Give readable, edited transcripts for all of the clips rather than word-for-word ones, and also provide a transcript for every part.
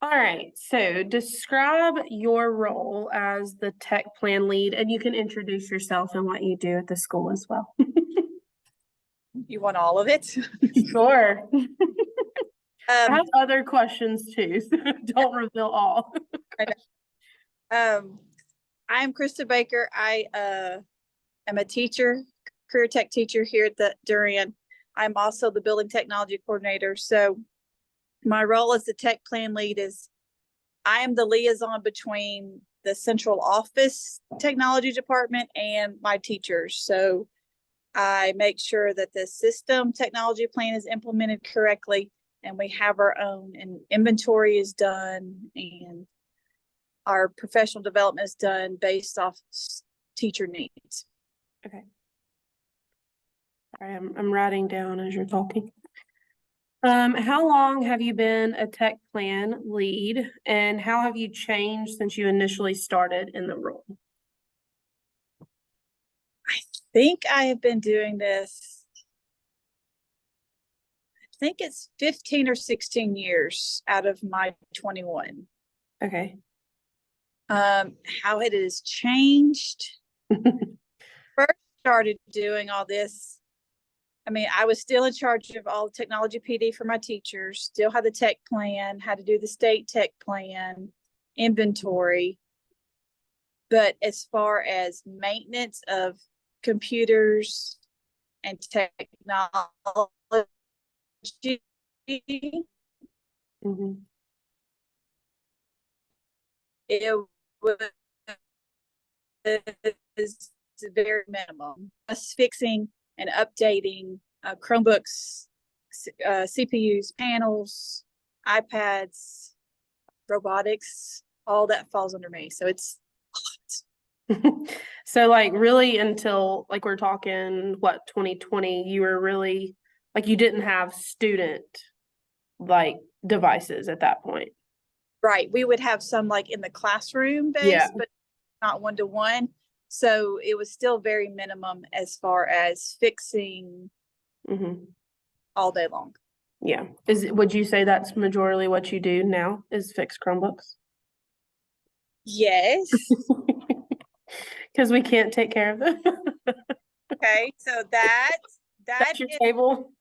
All right, so describe your role as the tech plan lead, and you can introduce yourself and what you do at the school as well. You want all of it? Sure. I Um, have other questions too, so don't reveal all. I'm Krista Baker. I am a teacher, career tech teacher here at the Durian. I'm also the building technology coordinator. So my role as the tech plan lead is I am the liaison between the central office technology department and my teachers. So I make sure that the system technology plan is implemented correctly and we have our own, and inventory is done and our professional development is done based off teacher needs. Okay. Sorry, I'm writing down as you're talking. How long have you been a tech plan lead, and how have you changed since you initially started in the role? I think I have been doing this, I think it's 15 or 16 years out of my 21. Okay. How it has changed. First started doing all this, I mean, I was still in charge of all the technology PD for my teachers, still had the tech plan, had to do the state tech plan, inventory. But as far as maintenance of computers and technology, Mm-hmm. it was very minimum. Us fixing and updating Chromebooks, CPUs, panels, iPads, robotics, all that falls under me. So it's So like really until like we're talking what 2020, you were really like you didn't have student like devices at that point. right. We would have some like in the classroom Yeah. base, but not one-to-one. So it was still very minimum as far as fixing Mm-hmm. all day long. Yeah. Would you say that's majorly what you do now is fix Chromebooks? Yes. Because we can't take care of them. Okay. So That's your table.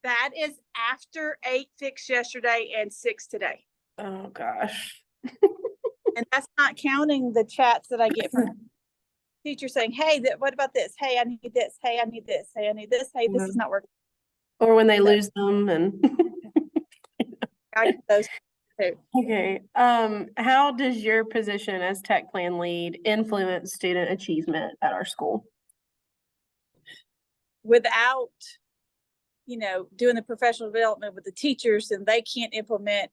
that is after 8 fixed yesterday and 6 today. Oh gosh. And that's not counting the chats that I get from teachers saying, hey, what about this? Hey, I need this. Hey, I need this. Hey, I need this. Hey, this is not working. Or when they So lose them and I get those too. okay. How does your position as tech plan lead influence student achievement at our school? Without, doing the professional development with the teachers, and they can't implement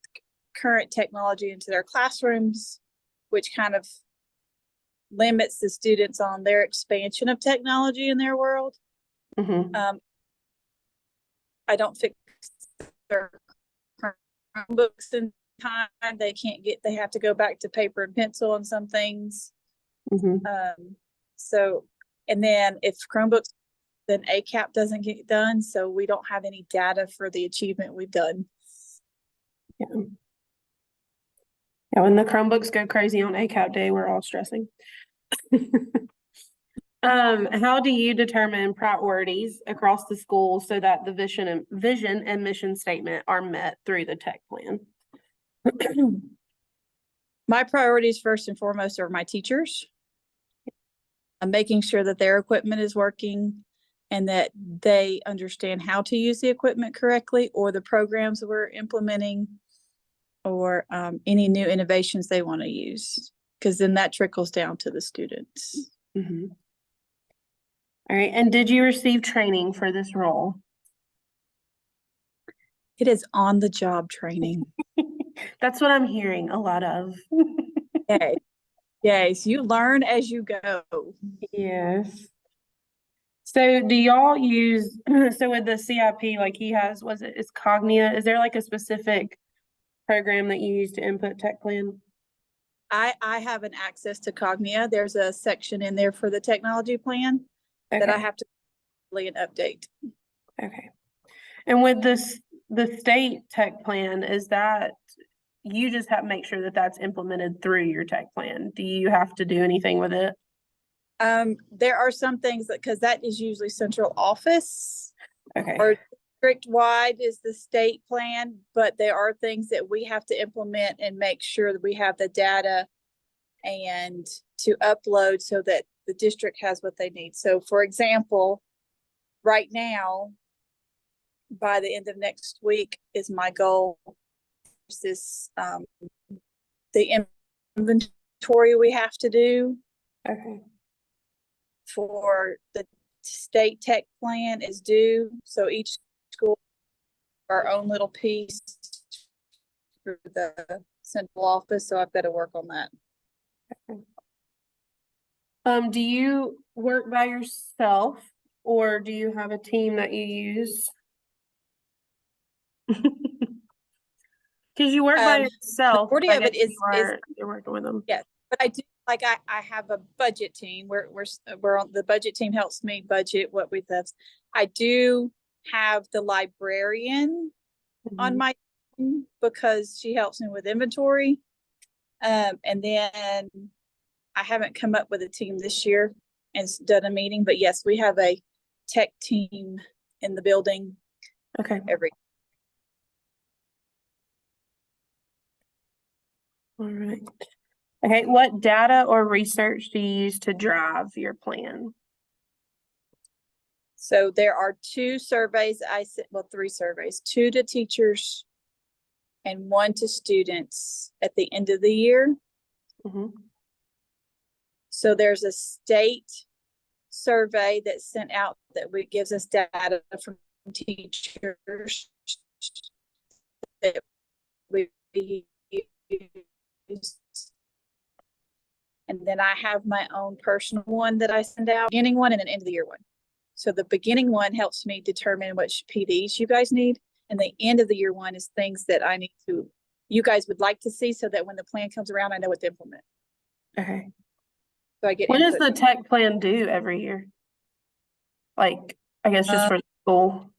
current technology into their classrooms, which kind of limits the students on their expansion of technology in their world. Mm-hmm. I don't fix their Chromebooks in time. They have to go back to paper and pencil on some things. Mm-hmm. So, and then if Chromebooks, then ACAP doesn't get done. So we don't have any data for the achievement we've done. Yeah. Yeah, when the Chromebooks go crazy on ACAP day, we're all stressing. How do you determine priorities across the school so that the vision and mission statement are met through the tech plan? My priorities first and foremost are my teachers. I'm making sure that their equipment is working and that they understand how to use the equipment correctly, or the programs we're implementing, or any new innovations they want to use, because then that trickles down to the students. Mm-hmm. All right. And did you receive training for this role? It is on the job training. That's what I'm hearing a lot of. Yes. Yes, you learn as you go. Yes. So do y'all use, so with the CIP, like he has, it's Cognia, is there like a specific program that you use to input tech plan? I have an access to Cognia. There's a section in there for the technology plan that I have to update. Okay. And with the state tech plan, is that you just have to make sure that that's implemented through your tech plan. Do you have to do anything with it? There are some things that, because that is usually central office Okay, or district wide is the state plan, but there are things that we have to implement and make sure that we have the data and to upload so that the district has what they need. So for example, right now, by the end of next week is my goal. This, the inventory we have to do okay, for the state tech plan is due. So each school, our own little piece for the central office. So I've got to work on that. do you work by yourself or do you have a team that you use? Because you work by yourself. Majority I of it guess is you're working with them. Yeah, but I do, like, I have a budget team. We're on, the budget team helps me budget what we have. I do have the librarian on Mhm. my team because she helps me with inventory. And then I haven't come up with a team this year and done a meeting, but yes, we have a tech team in the building Okay, every. all right. Okay, what data or research do you use to drive your plan? So there are two surveys well, three surveys, two to teachers and one to students at the end of the year. Mhm. So there's a state survey that's sent out that gives us data from teachers that we use. And then I have my own personal one that I send out, beginning one and an end of the year one. So the beginning one helps me determine which PDs you guys need. And the end of the year one is things that I need to, you guys would like to see so that when the plan comes around, I know what to implement. Okay. So I get What does input. the tech plan do every year? Like, I guess just for school.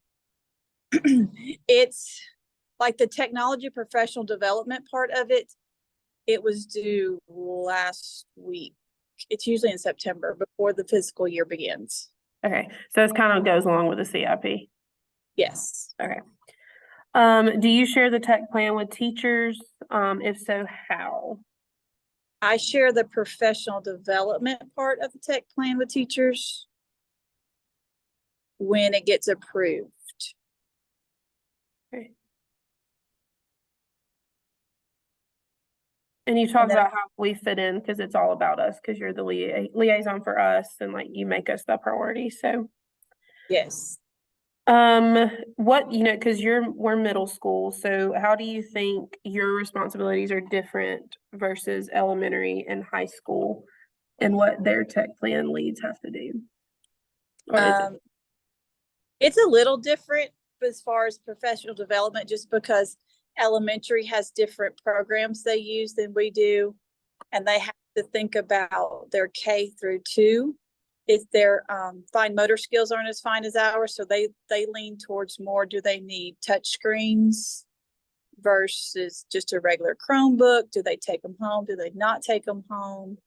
It's like the technology professional development part of it. It was due last week. It's usually in September before the fiscal year begins. Okay, so this kind of goes along with the CIP. Yes. Okay. Do you share the tech plan with teachers? If so, how? I share the professional development part of the tech plan with teachers when it gets approved. Okay. And you talk then about how we fit in because it's all about us because you're the liaison for us and like you make us the priority. So, Yes. what, because we're middle school, so how do you think your responsibilities are different versus elementary and high school and what their tech plan leads have to do? Or is it? It's a little different as far as professional development, just because elementary has different programs they use than we do. And they have to think about their K through 2. If their fine motor skills aren't as fine as ours, so they lean towards more, do they need touch screens versus just a regular Chromebook? Do they take them home? Do they not take them home?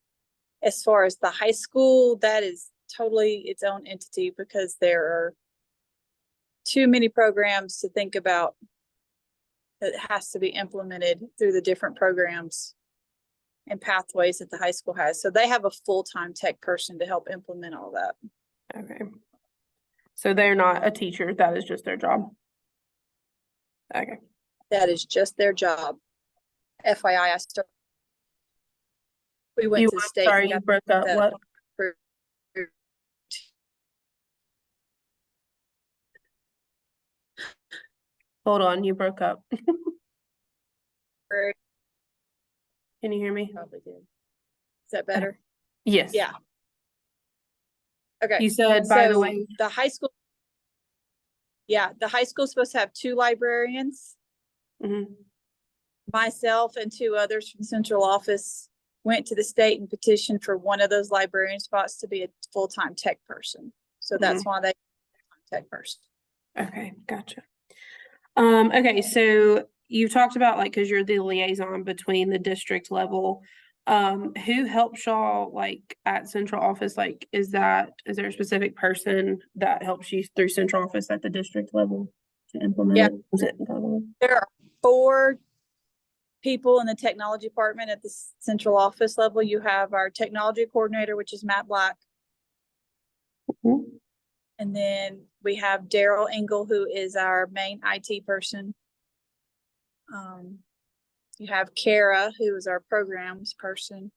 As far as the high school, that is totally its own entity because there are too many programs to think about that has to be implemented through the different programs and pathways that the high school has. So they have a full-time tech person to help implement all that. Okay. So they're not a teacher, that is just their job. Okay. That is just their job. FYI, we went to the state. Sorry, you broke up. What? Hold on, you broke up. Can you hear me? Probably did. Is that better? Yes. Yeah. Okay. You said, by the So way, the high school. Yeah, the high school is supposed to have 2 librarians. mhm. Myself and 2 others from central office went to the state and petitioned for one of those librarian spots to be a full-time tech person. So that's why they tech person. Okay, gotcha. Okay, so you talked about like, cause you're the liaison between the district level. Who helps y'all like at central office? Like, is there a specific person that helps you through central office at the district level to implement? Is it internal? There are 4 people in the technology department at the central office level. You have our technology coordinator, which is Matt Black. Mhm. And then we have Daryl Engel, who is our main IT person. You have Kara, who is our programs person.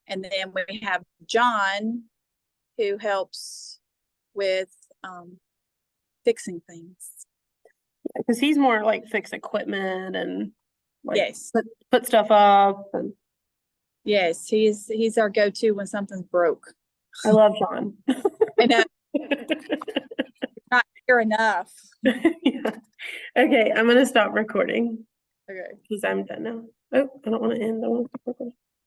And then we have John, who helps with fixing things. Cause he's more like fix equipment and like Yes, put stuff up. And yes, he's our go-to when something's broke. I love John. And not here enough. Yeah. Okay, I'm gonna stop recording Okay. because I'm done now. Oh, I don't want to end. I want to keep recording.